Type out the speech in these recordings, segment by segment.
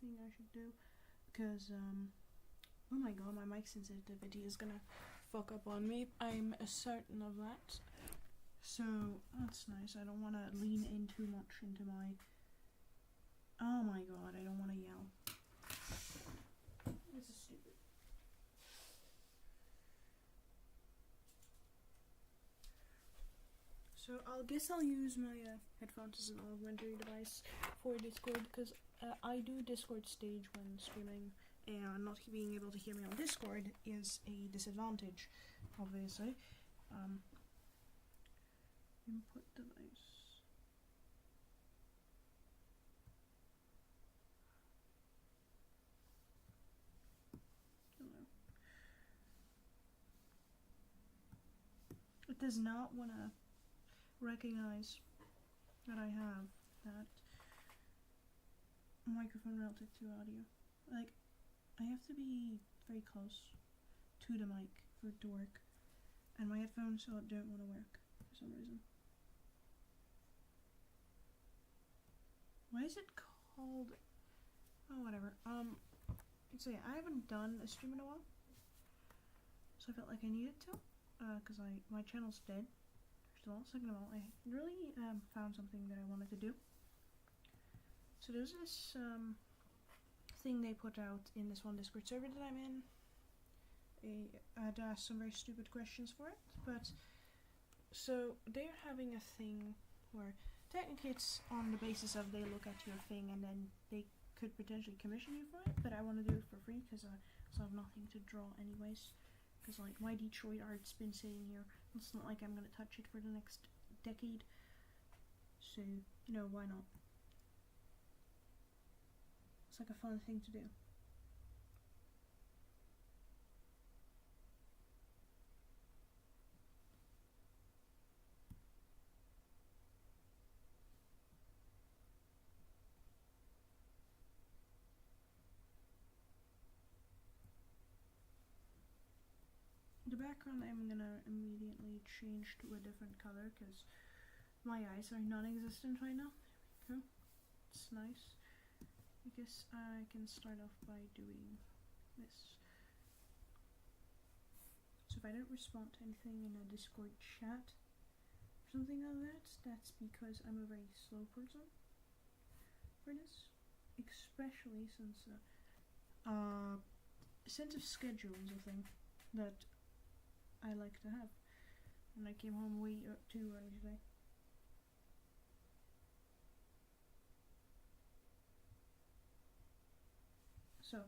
think I should do, because oh my god, my mic sensitivity is gonna fuck up on me. I'm certain of that. So that's nice. I don't want to lean in too much into my. Oh my god, I don't want to yell. This is stupid. So I guess I'll use my headphones as an augmentary device for Discord, because I do Discord stage when streaming, and not being able to hear me on Discord is a disadvantage, obviously. Input device. Hello. It does not want to recognize that I have that microphone relative to audio. Like, I have to be very close to the mic for it to work, and my headphones don't want to work for some reason. Why is it called? Oh, whatever. So yeah, I haven't done a stream in a while, so I felt like I needed to, because my channel's dead. First of all, second of all, I really found something that I wanted to do. So there's this thing they put out in this one Discord server that I'm in. I had asked some very stupid questions for it, but so they're having a thing where technically it's on the basis of they look at your thing and then they could potentially commission you for it, but I want to do it for free because I have nothing to draw anyways, because like my Detroit art's been sitting here. It's not like I'm gonna touch it for the next decade, so you know, why not? It's like a fun thing to do. The background I'm gonna immediately change to a different color because my eyes are non-existent right now. There we go. It's nice. I guess I can start off by doing this. So if I don't respond to anything in a Discord chat or something like that, that's because I'm a very slow person for this. Especially since sense of schedule is a thing that I like to have, and I came home way too early today. So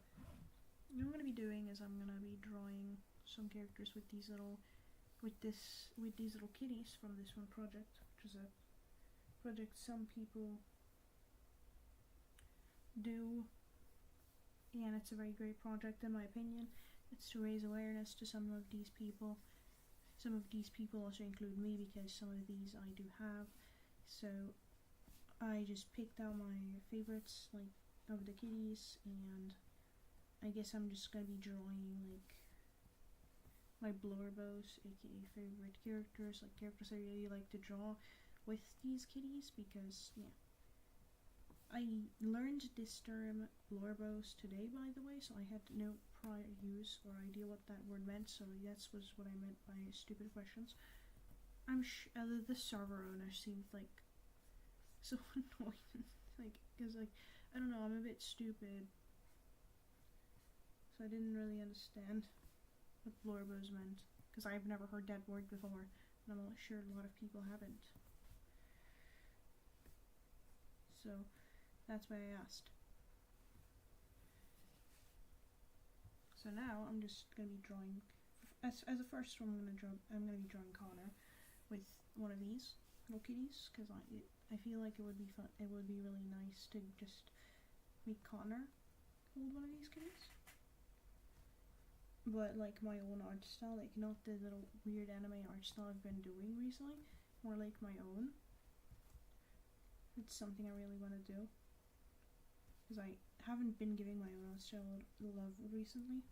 what I'm gonna be doing is I'm gonna be drawing some characters with these little kitties from this one project, which is a project some people do, and it's a very great project in my opinion. It's to raise awareness to some of these people. Some of these people also include me because some of these I do have. So I just picked out my favorites, like, of the kitties, and I guess I'm just gonna be drawing like my blurbos, aka favorite characters, like characters I really like to draw with these kitties, because yeah. I learned this term blurbos today, by the way, so I had no prior use or idea what that word meant, so that was what I meant by stupid questions. I'm the server owner seemed like so annoying, like, cause like, I don't know, I'm a bit stupid, so I didn't really understand what blurbos meant, cause I've never heard that word before, and I'm sure a lot of people haven't. So that's why I asked. So now I'm just gonna be drawing. As a first one, I'm gonna be drawing Connor with one of these little kitties, because I feel like it would be fun. It would be really nice to just make Connor hold one of these kitties, but like my own art style, like not the little weird anime art style I've been doing recently, more like my own. It's something I really want to do, because I haven't been giving my own style love recently.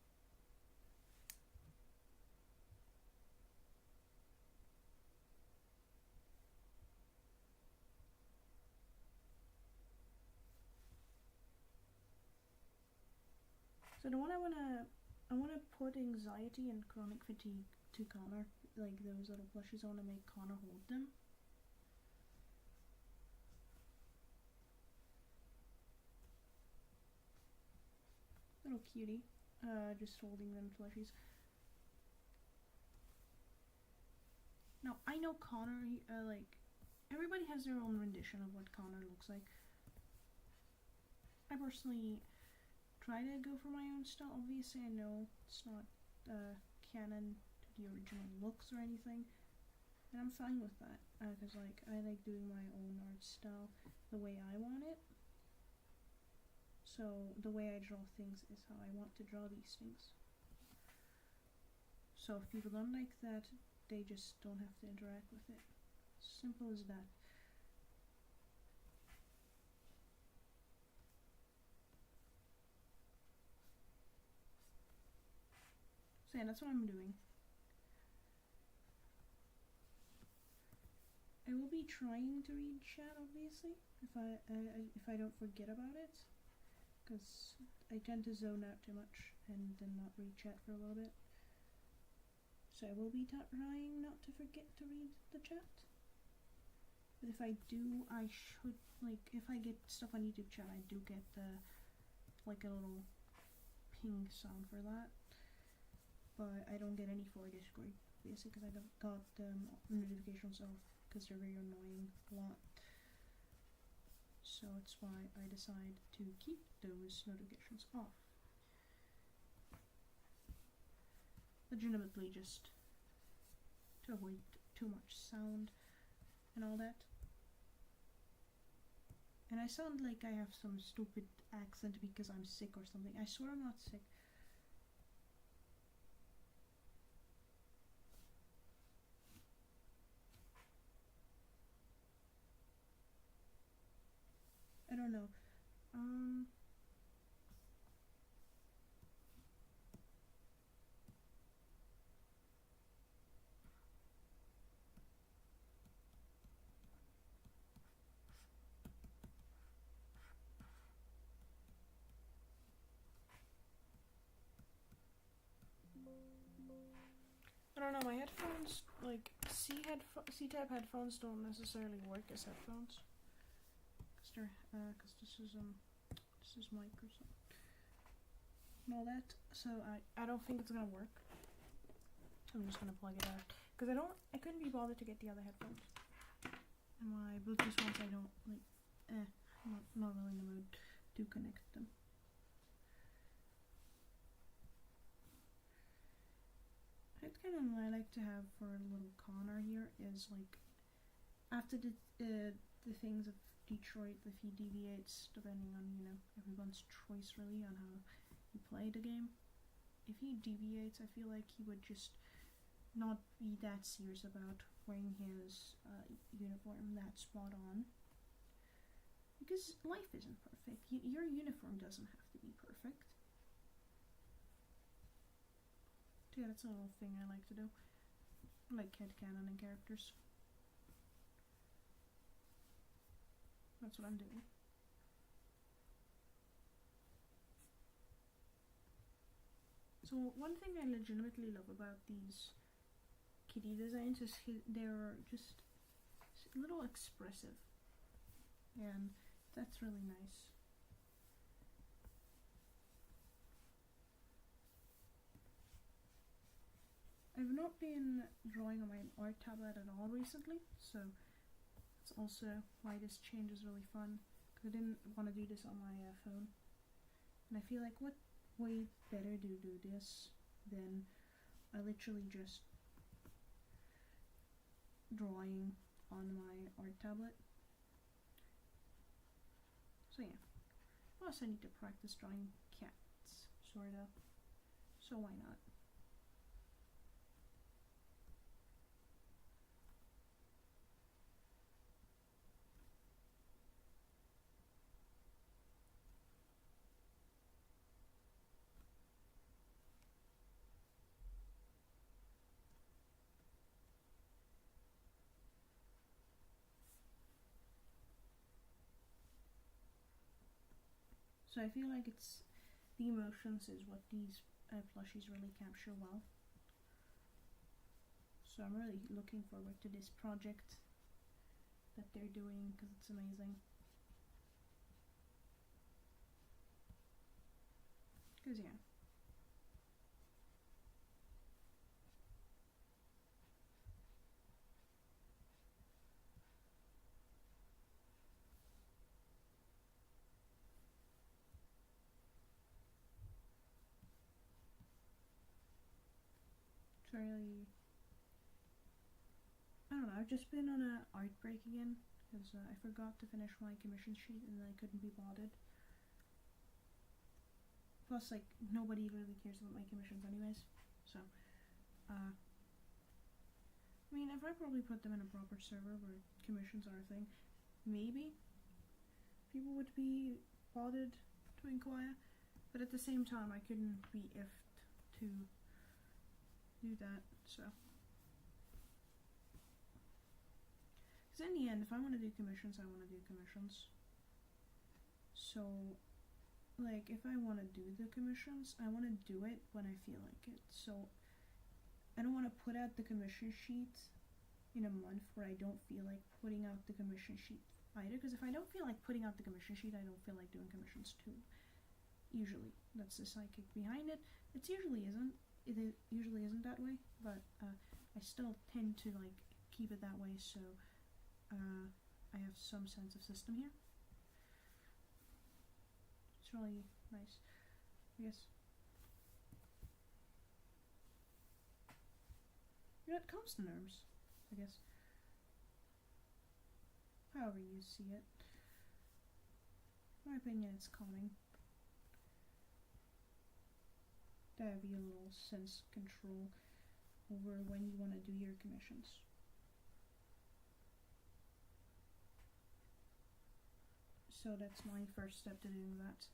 So the one I wanna put anxiety and chronic fatigue to Connor, like those little plushies. I wanna make Connor hold them. Little cutie, just holding them plushies. Now I know Connor. Like everybody has their own rendition of what Connor looks like. I personally try to go for my own style. Obviously, I know it's not canon to the original looks or anything, and I'm fine with that because like I like doing my own art style the way I want it. So the way I draw things is how I want to draw these things. So if people don't like that, they just don't have to interact with it. Simple as that. So yeah, that's what I'm doing. I will be trying to read chat, obviously, if I don't forget about it, because I tend to zone out too much and then not read chat for a little bit. So I will be trying not to forget to read the chat. But if I do, I should, like, if I get stuff on YouTube chat, I do get like a little ping sound for that. But I don't get any for Discord, basically, because I got notifications off, because they're very annoying a lot. So it's why I decide to keep those notifications off. Legitimately just to avoid too much sound and all that. And I sound like I have some stupid accent because I'm sick or something. I swear I'm not sick. I don't know. I don't know, my headphones, like, C-type headphones don't necessarily work as headphones. Cause this is Microsoft and all that, so I don't think it's gonna work. I'm just gonna plug it out, cause I couldn't be bothered to get the other headphones. And my Bluetooth ones, I don't, like, not really in the mood to connect them. Headcanon I like to have for a little Connor here is, like, after the things of Detroit, if he deviates, depending on, everyone's choice really on how you play the game. If he deviates, I feel like he would just not be that serious about wearing his uniform that spot on. Because life isn't perfect. Your uniform doesn't have to be perfect. Yeah, that's a little thing I like to do. I like headcanon and characters. That's what I'm doing. So one thing I legitimately love about these kitty designs is they're just a little expressive, and that's really nice. I've not been drawing on my art tablet at all recently, so that's also why this change is really fun, because I didn't want to do this on my phone, and I feel like what way better to do this than I literally just drawing on my art tablet. So yeah, plus I need to practice drawing cats, sorta, so why not? So I feel like it's the emotions is what these plushies really capture well. So I'm really looking forward to this project that they're doing because it's amazing. Because yeah. It's really, I don't know, I've just been on a art break again because I forgot to finish my commission sheet and I couldn't be bothered. Plus, like, nobody really cares about my commissions anyways, so, I mean, if I probably put them in a proper server where commissions are a thing, maybe people would be bothered to inquire, but at the same time, I couldn't be ifed to do that, so. Because in the end, if I want to do commissions, I want to do commissions. So, like, if I want to do the commissions, I want to do it when I feel like it. So, I don't want to put out the commission sheet in a month where I don't feel like putting out the commission sheet either. Because if I don't feel like putting out the commission sheet, I don't feel like doing commissions too. Usually, that's the psychic behind it. It usually isn't that way, but I still tend to like keep it that way. So I have some sense of system here. It's really nice, I guess. Yeah, it calms the nerves, I guess. However you see it. In my opinion, it's calming. To have you a little sense control over when you want to do your commissions. So that's my first step to doing that.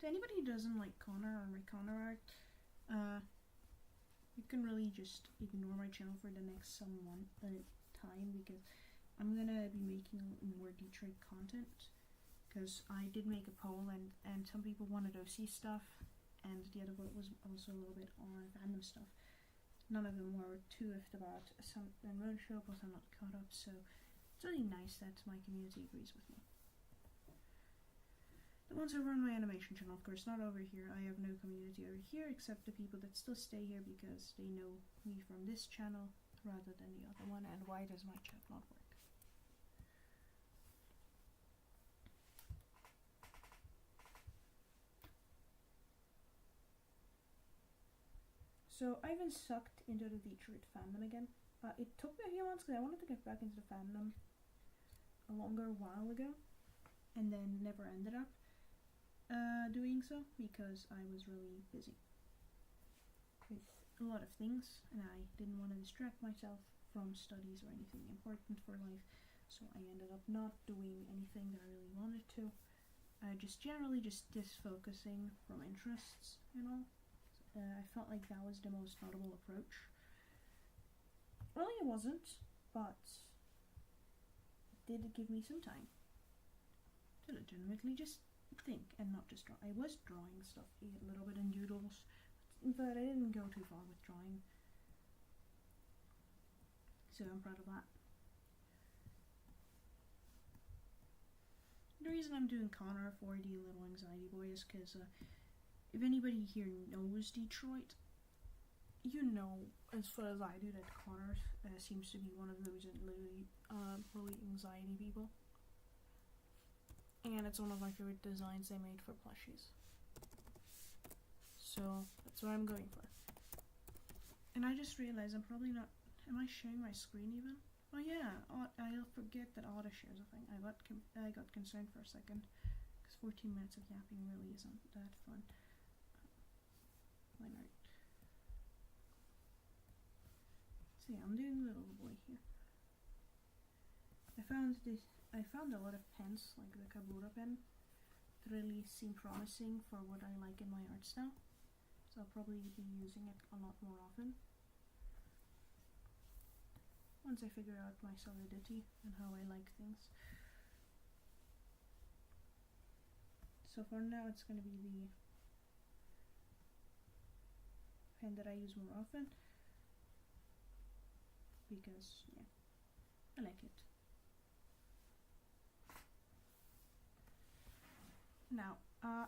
To anybody who doesn't like Connor or my Connor art, you can really just ignore my channel for the next some time because I'm gonna be making more Detroit content. Because I did make a poll and some people wanted OC stuff, and the other vote was also a little bit on fandom stuff. None of them were too iffed about some roadshow, plus I'm not caught up, so it's really nice that my community agrees with me. The ones who run my animation channel, of course, not over here. I have no community over here except the people that still stay here because they know me from this channel rather than the other one. And why does my chat not work? So I've been sucked into the Detroit fandom again. It took me a few months because I wanted to get back into the fandom a longer while ago and then never ended up doing so because I was really busy with a lot of things and I didn't want to distract myself from studies or anything important for life, so I ended up not doing anything that I really wanted to. Just generally just disfocusing from interests and all. I felt like that was the most notable approach. Really, it wasn't, but it did give me some time to legitimately just think and not just draw. I was drawing stuff a little bit in doodles, but I didn't go too far with drawing. So I'm proud of that. The reason I'm doing Connor for the Little Anxiety Boy is because if anybody here knows Detroit, you know as far as I do that Connor seems to be one of those really anxiety people. And it's one of my favorite designs they made for plushies. So that's what I'm going for. And I just realized I'm probably not. Am I sharing my screen even? Oh yeah, I'll forget that Auto shares a thing. I got concerned for a second because 14 minutes of yapping really isn't that fun. Why not? So yeah, I'm doing Little Boy here. I found a lot of pens, like the Kabura pen, that really seem promising for what I like in my art style. So I'll probably be using it a lot more often. One once I figure out my solidity and how I like things. So for now it's going to be the pen that I use more often, because yeah, I like it. Now,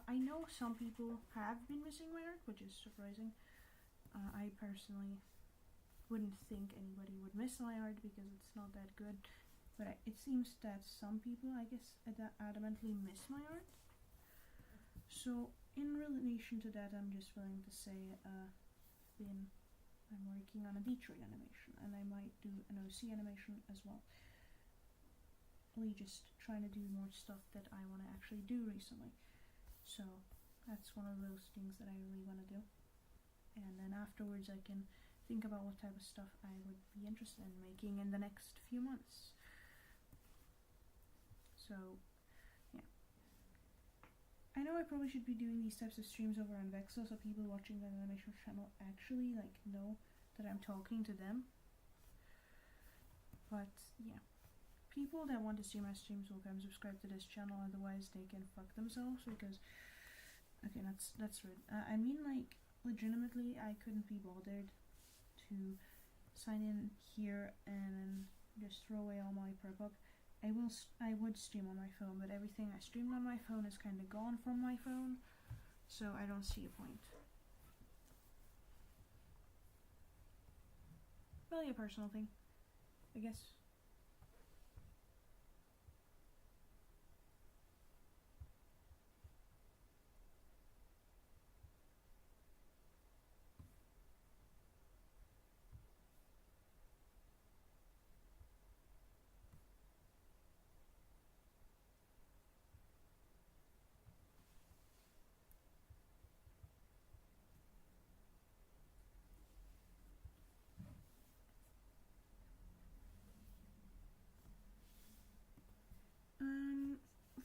I know some people have been missing my art, which is surprising. I personally wouldn't think anybody would miss my art because it's not that good, but it seems that some people, I guess, adamantly miss my art. So in relation to that, I'm just willing to say I'm working on a Detroit animation, and I might do an OC animation as well. Really just trying to do more stuff that I want to actually do recently. So that's one of those things that I really want to do. And then afterwards I can think about what type of stuff I would be interested in making in the next few months. So yeah, I know I probably should be doing these types of streams over on Vexo, so people watching the animation channel actually like know that I'm talking to them. But yeah, people that want to see my streams will come subscribe to this channel, otherwise they can fuck themselves, because okay, that's rude. I mean, like, legitimately I couldn't be bothered to sign in here and just throw away all my prep up. I would stream on my phone, but everything I streamed on my phone is kind of gone from my phone, so I don't see a point. Really a personal thing, I guess.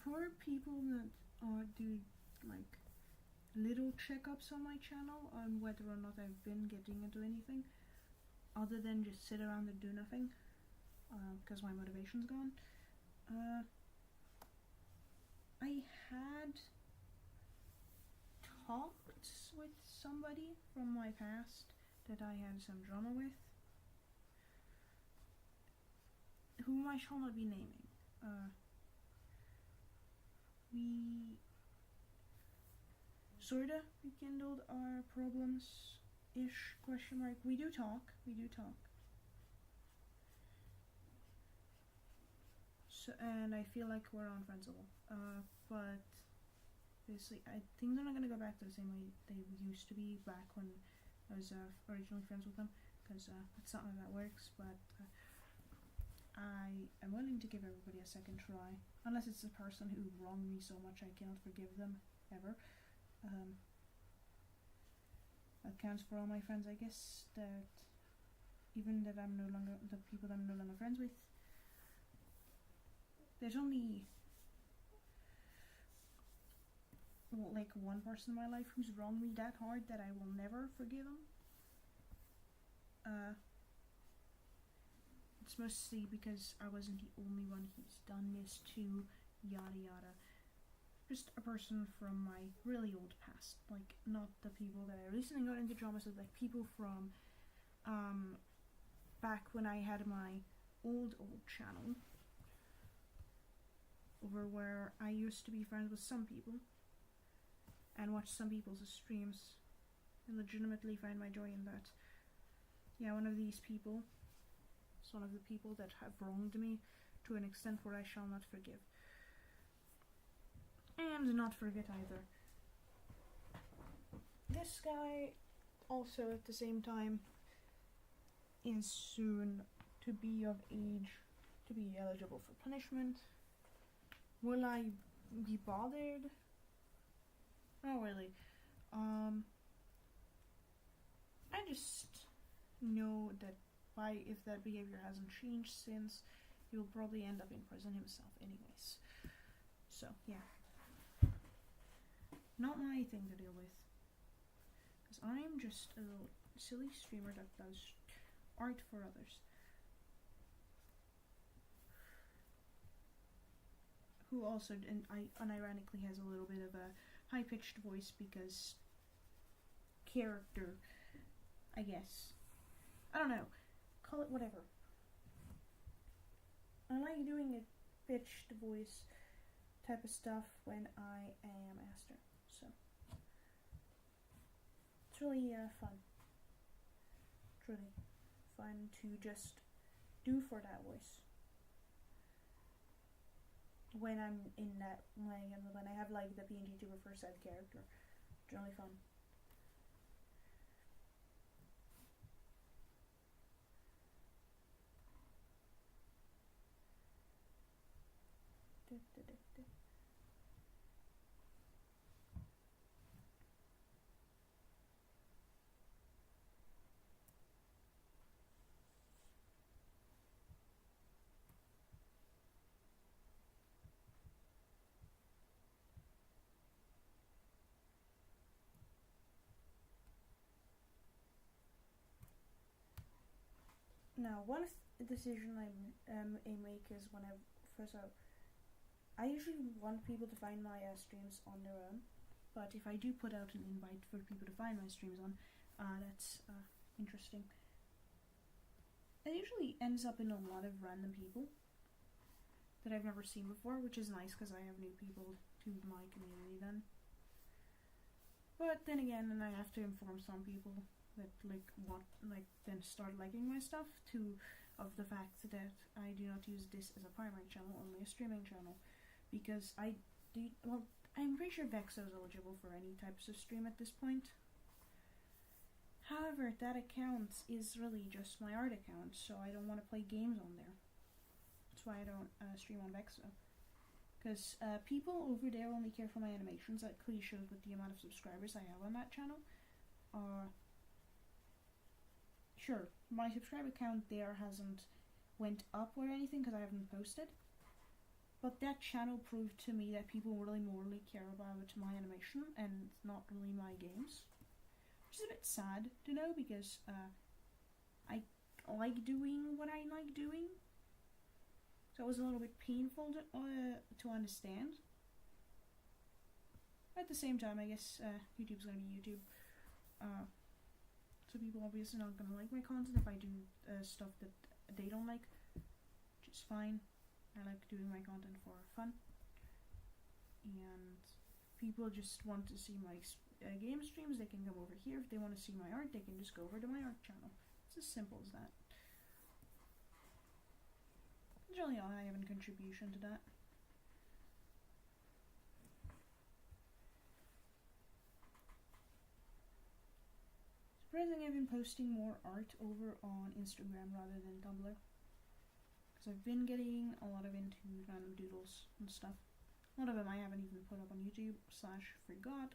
For people that do like little checkups on my channel on whether or not I've been getting into anything other than just sit around and do nothing, because my motivation's gone. I had talked with somebody from my past that I had some drama with, whom I shall not be naming. We sorta rekindled our problems-ish, question mark. We do talk. So, and I feel like we're on friends level. But basically, things are not gonna go back to the same way they used to be back when I was originally friends with them, because that's not how that works, but I am willing to give everybody a second try, unless it's a person who wronged me so much I cannot forgive them, ever. That counts for all my friends, I guess, that even that I'm no longer, the people that I'm no longer friends with, there's only like one person in my life who's wronged me that hard that I will never forgive him. It's mostly because I wasn't the only one he's done this to, yada yada. Just a person from my really old past, like not the people that I recently got into drama with, like people from back when I had my old channel, over where I used to be friends with some people and watch some people's streams and legitimately find my joy in that. Yeah, one of these people is one of the people that have wronged me to an extent where I shall not forgive. And not forget either. This guy also at the same time is soon to be of age to be eligible for punishment. Will I be bothered? Not really. I just know that if that behavior hasn't changed since, he will probably end up in prison himself anyways. So, yeah. Not my thing to deal with. Because I'm just a little silly streamer that does art for others. who also unironically has a little bit of a high-pitched voice because character, I guess. I don't know. Call it whatever. I like doing a pitched voice type of stuff when I am Aster. So it's really fun. It's really fun to just do for that voice. When I'm in that, when I have like the PNG tuber first side character, it's really fun. Now, one decision I make is when I first out. I usually want people to find my streams on their own, but if I do put out an invite for people to find my streams on, that's interesting. It usually ends up in a lot of random people that I've never seen before, which is nice because I have new people to my community then. But then again, and I have to inform some people that then start liking my stuff of the fact that I do not use this as a primary channel, only a streaming channel, because I'm pretty sure Vexo is eligible for any types of stream at this point. However, that account is really just my art account, so I don't want to play games on there. That's why I don't stream on Vexo. Because people over there only care for my animations. That clearly shows with the amount of subscribers I have on that channel. Sure, my subscriber count there hasn't went up or anything because I haven't posted. But that channel proved to me that people really morally care about my animation and not really my games. Which is a bit sad to know because I like doing what I like doing. So it was a little bit painful to understand. At the same time, I guess YouTube's gonna be YouTube. So people obviously not gonna like my content if I do stuff that they don't like, which is fine. I like doing my content for fun. And people just want to see my game streams, they can come over here. If they want to see my art, they can just go over to my art channel. It's as simple as that. That's really all I have in contribution to that. Surprisingly, I've been posting more art over on Instagram rather than Tumblr. Because I've been getting a lot into random doodles and stuff. A lot of them I haven't even put up on YouTube, /forgot, they got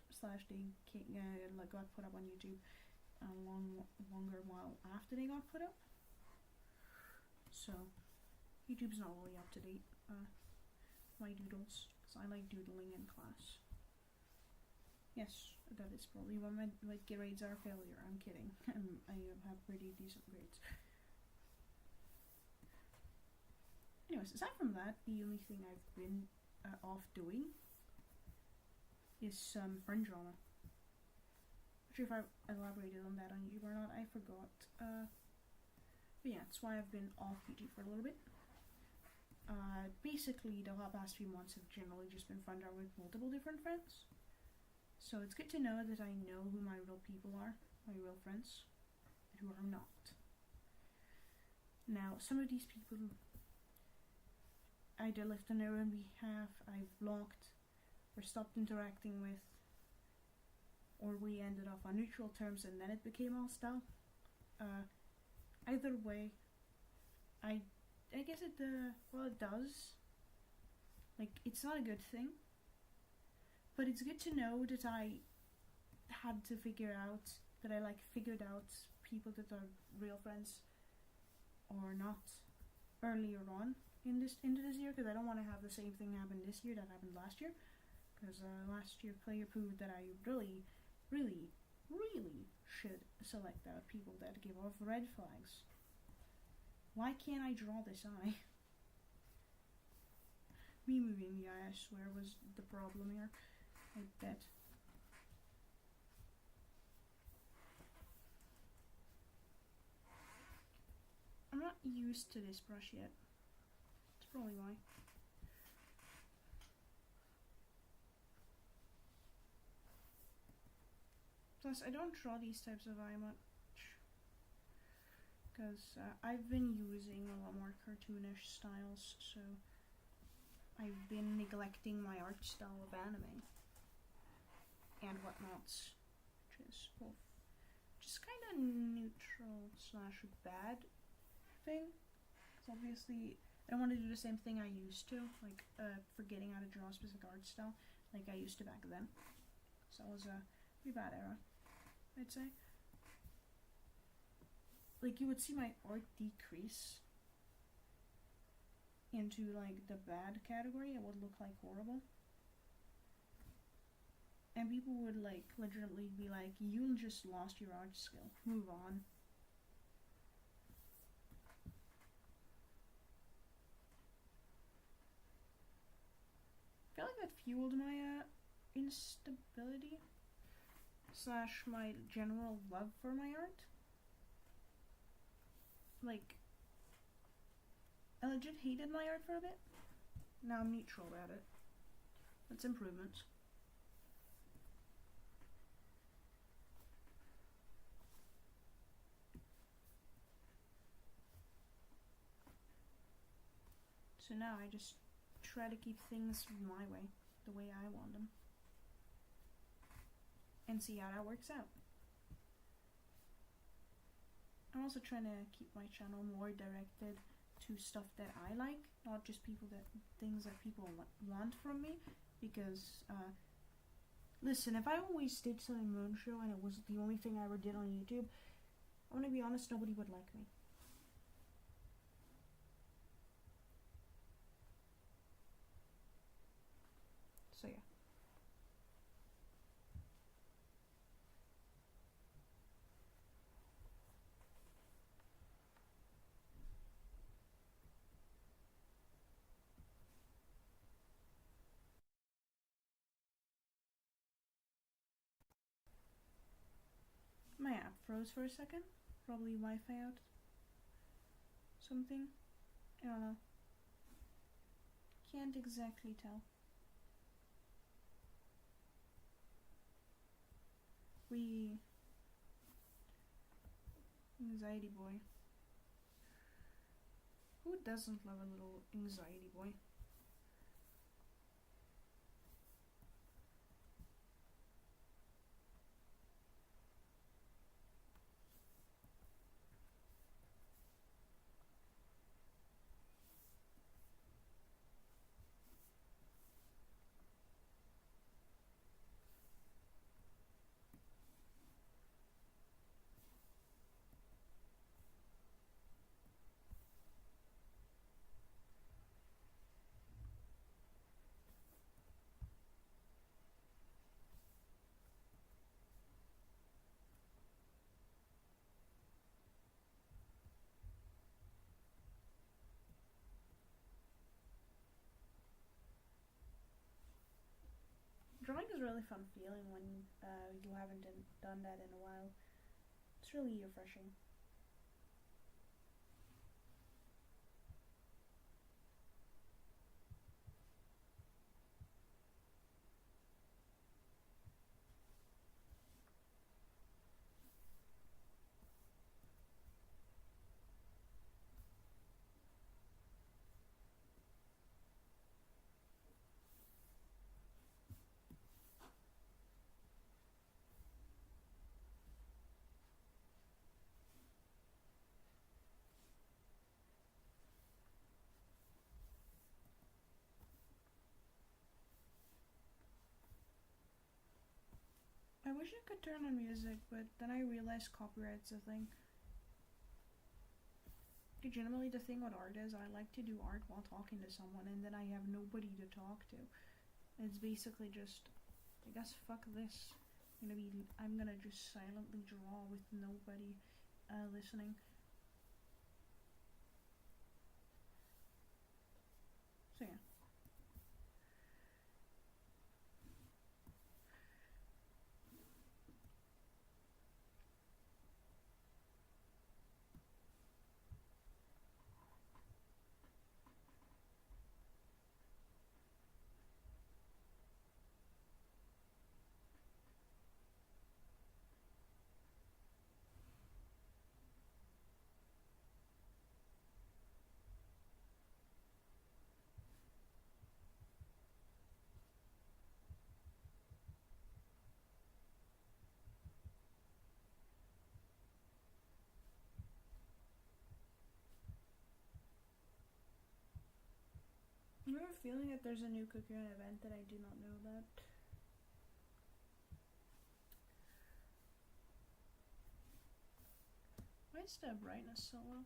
put up on YouTube a longer while after they got put up. So, YouTube's not really up to date, my doodles, because I like doodling in class. Yes, that is probably why my grades are a failure. I'm kidding. I have pretty decent grades. Anyways, aside from that, the only thing I've been off doing is some friend drama. Not sure if I elaborated on that on YouTube or not. I forgot. But yeah, that's why I've been off YouTube for a little bit. Basically, the past few months have generally just been friend drama with multiple different friends. So it's good to know that I know who my real people are, my real friends, and who are not. Now, some of these people either left on their own behalf, I've blocked, or stopped interacting with, or we ended up on neutral terms and then it became hostile. Either way, I guess it does. Like, it's not a good thing. But it's good to know that I had to figured out people that are real friends or not earlier on into this year, because I don't want to have the same thing happen this year that happened last year, because last year player proved that I really, really, really should select out people that give off red flags. Why can't I draw this eye? Me moving the eye, I swear, was the problem here. I bet. I'm not used to this brush yet. That's probably why. Plus, I don't draw these types of eye much. Because I've been using a lot more cartoonish styles, so I've been neglecting my art style of anime and whatnots, which is both just kind of neutral slash bad thing. Because obviously I don't want to do the same thing I used to, like forgetting how to draw a specific art style like I used to back then. So that was a pretty bad era, I'd say. Like, you would see my art decrease into like the bad category. It would look like horrible, and people would like legitimately be like, you just lost your art skill, move on. I feel like that fueled my instability slash my general love for my art. Like, I legit hated my art for a bit. Now I'm neutral about it. That's improvements. So now I just try to keep things my way, the way I want them, and see how that works out. I'm also trying to keep my channel more directed to stuff that I like, not just things that people want from me. Because listen, if I always did Sun Moon Show and it was the only thing I ever did on YouTube, I'm gonna be honest, nobody would like me. So yeah. My app froze for a second. Probably Wi-Fi out. Something. I don't know. Can't exactly tell. Anxiety boy. Who doesn't love a little anxiety boy? Drawing is a really fun feeling when you haven't done that in a while. It's really refreshing. I wish I could turn on music, but then I realized copyright's a thing. Legitimately, the thing with art is I like to do art while talking to someone, and then I have nobody to talk to. It's basically just, I guess, fuck this. I'm gonna just silently draw with nobody listening. So yeah. I have a feeling that there's a new Cocoon event that I do not know about. Why is the brightness so low?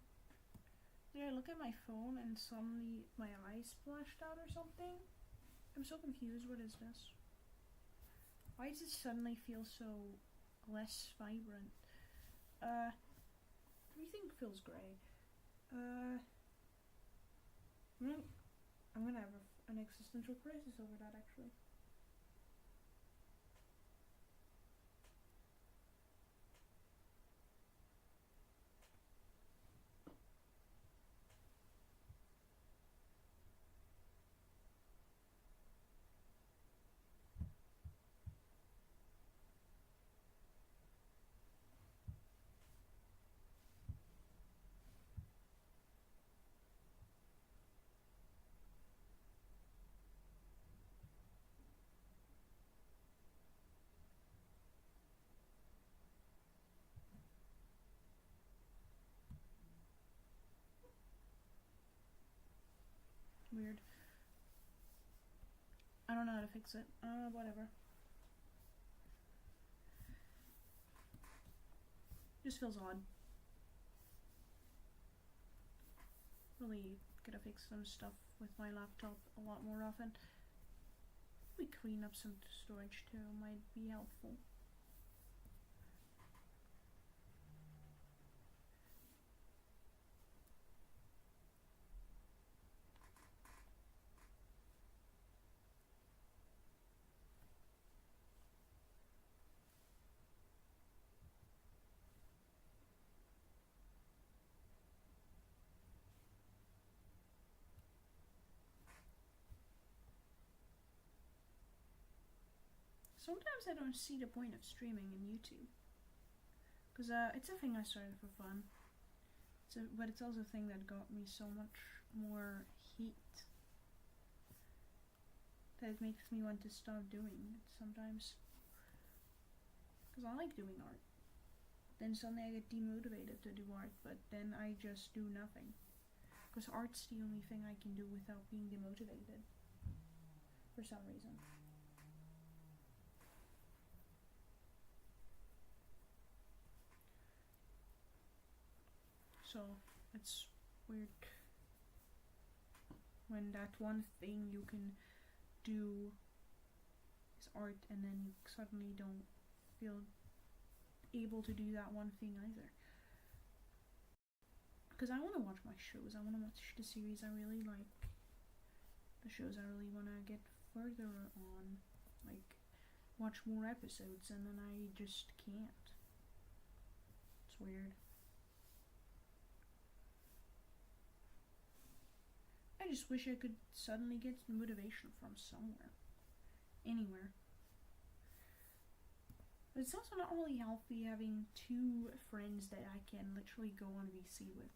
Did I look at my phone and suddenly my eyes splashed out or something? I'm so confused. What is this? Why does it suddenly feel so less vibrant? Everything feels grey. I'm gonna have an existential crisis over that, actually. Weird. I don't know how to fix it. Whatever. Just feels odd. Really gotta fix some stuff with my laptop a lot more often. We clean up some storage too, might be helpful. Sometimes I don't see the point of streaming in YouTube. Because it's a thing I started for fun. But it's also a thing that got me so much more heat that it makes me want to stop doing it sometimes. Because I like doing art. Then suddenly I get demotivated to do art, but then I just do nothing. Because art's the only thing I can do without being demotivated. For some reason. So, it's weird when that one thing you can do is art and then you suddenly don't feel able to do that one thing either. Because I want to watch my shows, I want to watch the series I really like, the shows I really want to get further on, like watch more episodes, and then I just can't. It's weird. I just wish I could suddenly get motivation from somewhere. Anywhere. But it's also not really healthy having 2 friends that I can literally go on VC with.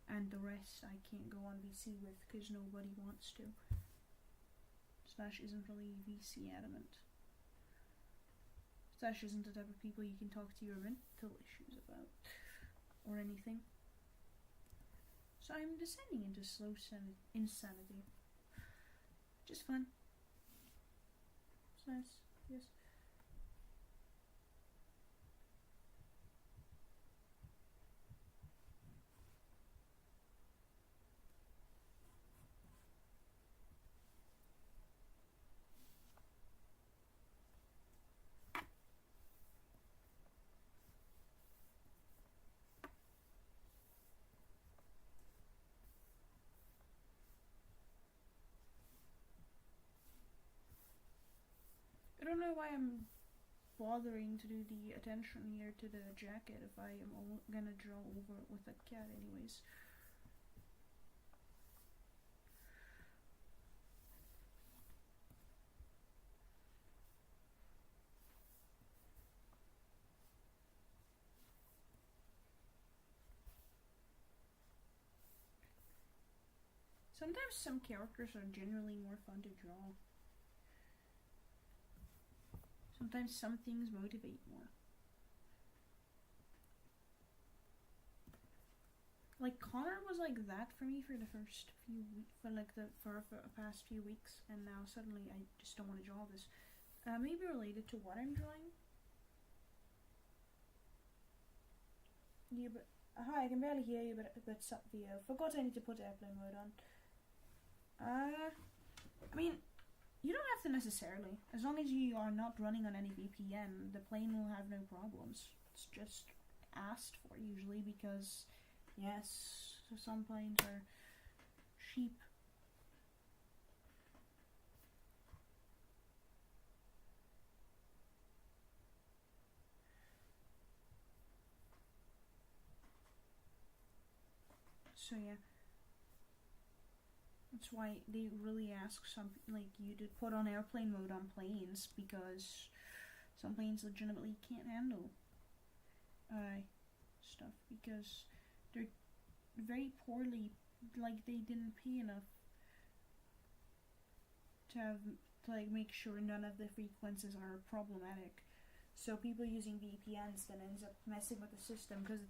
And the rest I can't go on VC with because nobody wants to. Slash isn't really VC adamant. Slash isn't the type of people you can talk to your mental issues about. Or anything. So I'm descending into slow insanity. Just fun. It's nice, yes. I don't know why I'm bothering to do the attention here to the jacket if I am gonna draw over it with that cat anyways. Sometimes some characters are generally more fun to draw. Sometimes some things motivate more. like Connor was like that for me for the first few weeks, for the past few weeks, and now suddenly I just don't want to draw this. Maybe related to what I'm drawing. Yeah, but hi, I can barely hear you, but sup, Theo. Forgot I need to put airplane mode on. I mean, you don't have to necessarily. As long as you are not running on any VPN, the plane will have no problems. It's just asked for usually because, yes, so some planes are cheap. So yeah, that's why they really ask some like you to put on airplane mode on planes because some planes legitimately can't handle stuff because they're very poorly, like they didn't pay enough to have to like make sure none of the frequencies are problematic. So people using VPNs then ends up messing with the system because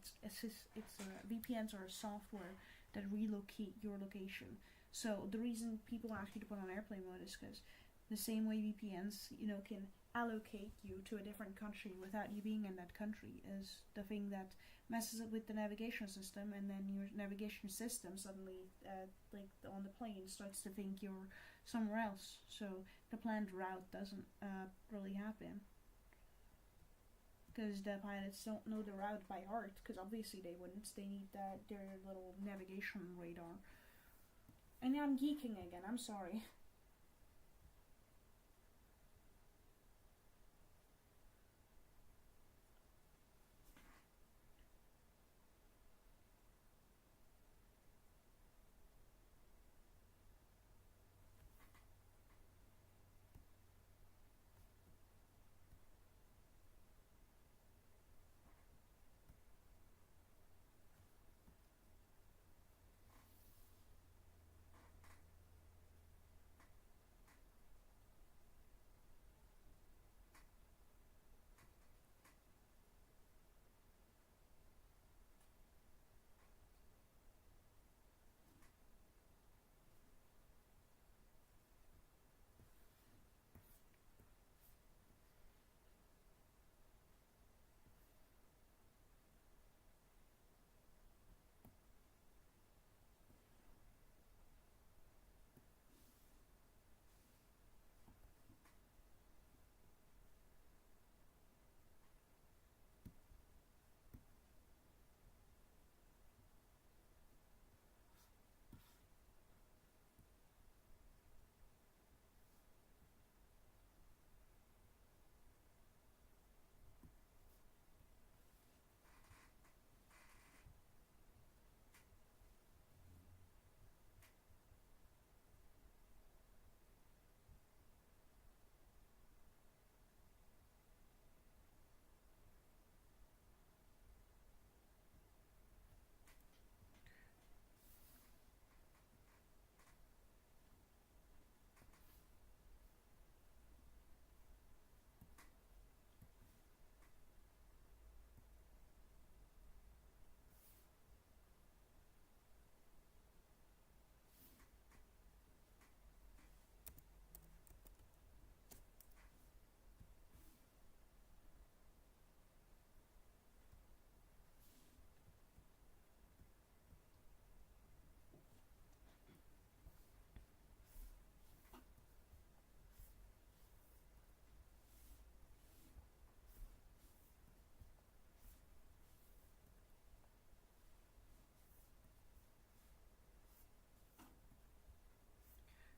VPNs are a software that relocate your location. So the reason people ask you to put on airplane mode is because the same way VPNs, can allocate you to a different country without you being in that country is the thing that messes up with the navigation system, and then your navigation system suddenly, like on the plane, starts to think you're somewhere else. So the planned route doesn't really happen because the pilots don't know the route by heart. Because obviously they wouldn't. They need their little navigation radar. And I'm geeking again. I'm sorry.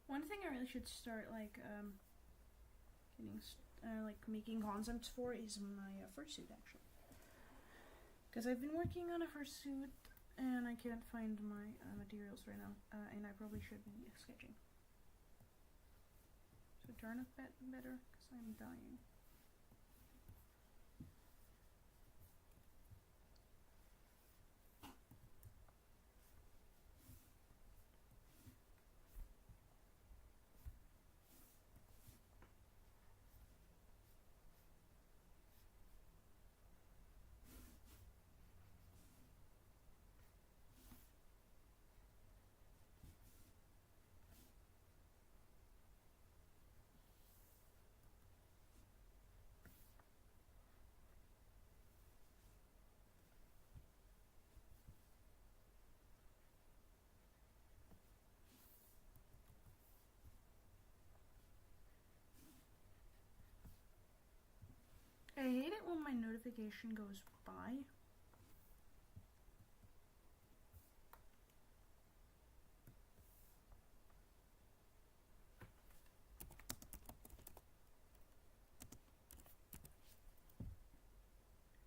One thing I really should start getting making concepts for is my fursuit actually, because I've been working on a fursuit and I can't find my materials right now, and I probably should be sketching. So turn a bit better because I'm dying. hate it when my notification goes by